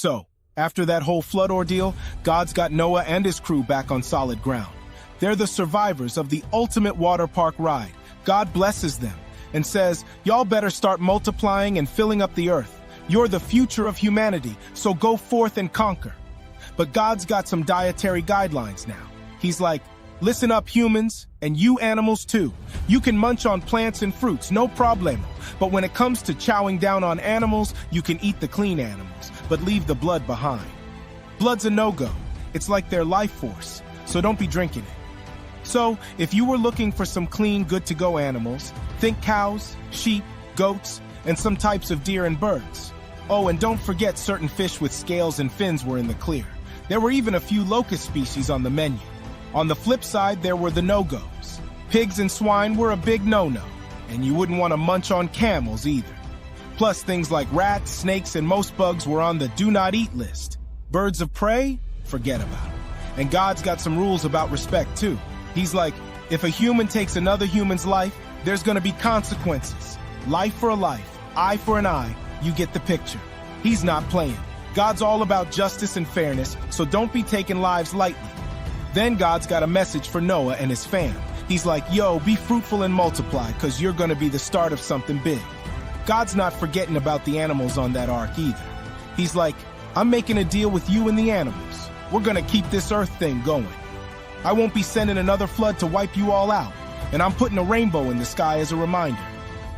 So, after that whole flood ordeal, God's got Noah and his crew back on solid ground. They're the survivors of the ultimate water park ride. God blesses them and says, y'all better start multiplying and filling up the earth. You're the future of humanity, so go forth and conquer. But God's got some dietary guidelines now. He's like, listen up, humans, and you animals too. You can munch on plants and fruits, no problemo. But when it comes to chowing down on animals, you can eat the clean animals, but leave the blood behind. Blood's a no-go. It's like their life force, so don't be drinking it. So, if you were looking for some clean, good-to-go animals, think cows, sheep, goats, and some types of deer and birds. Oh, and don't forget certain fish with scales and fins were in the clear. There were even a few locust species on the menu. On the flip side, there were the no-goes. Pigs and swine were a big no-no, and you wouldn't want to munch on camels either. Plus, things like rats, snakes, and most bugs were on the do-not-eat list. Birds of prey? Forget about it. And God's got some rules about respect, too. He's like, if a human takes another human's life, there's gonna be consequences. Life for a life, eye for an eye, you get the picture. He's not playing. God's all about justice and fairness, so don't be taking lives lightly. Then God's got a message for Noah and his fam. He's like, yo, be fruitful and multiply, cause you're gonna be the start of something big. God's not forgetting about the animals on that ark either. He's like, I'm making a deal with you and the animals. We're gonna keep this earth thing going. I won't be sending another flood to wipe you all out, and I'm putting a rainbow in the sky as a reminder.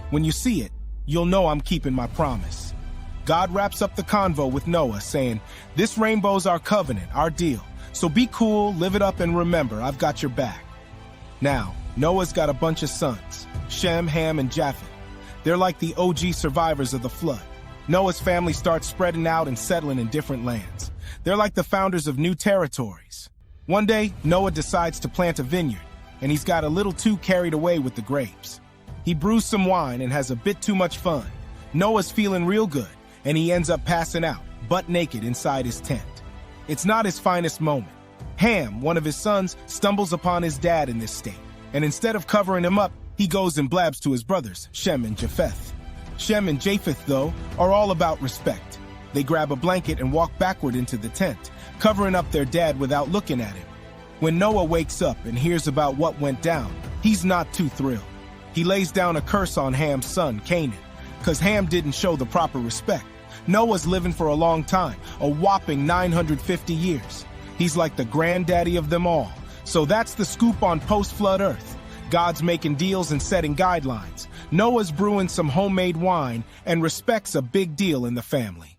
When you see it, you'll know I'm keeping my promise. God wraps up the convo with Noah, saying, this rainbow's our covenant, our deal. So be cool, live it up, and remember, I've got your back. Now, Noah's got a bunch of sons, Shem, Ham, and Japheth. They're like the OG survivors of the flood. Noah's family starts spreading out and settling in different lands. They're like the founders of new territories. One day, Noah decides to plant a vineyard, and he's got a little too carried away with the grapes. He brews some wine and has a bit too much fun. Noah's feeling real good, and he ends up passing out, butt naked inside his tent. It's not his finest moment. Ham, one of his sons, stumbles upon his dad in this state, and instead of covering him up, he goes and blabs to his brothers, Shem and Japheth. Shem and Japheth, though, are all about respect. They grab a blanket and walk backward into the tent, covering up their dad without looking at him. When Noah wakes up and hears about what went down, he's not too thrilled. He lays down a curse on Ham's son, Canaan, because Ham didn't show the proper respect. Noah's living for a long time, a whopping 950 years. He's like the granddaddy of them all. So that's the scoop on post-flood Earth. God's making deals and setting guidelines. Noah's brewing some homemade wine, and respect's a big deal in the family.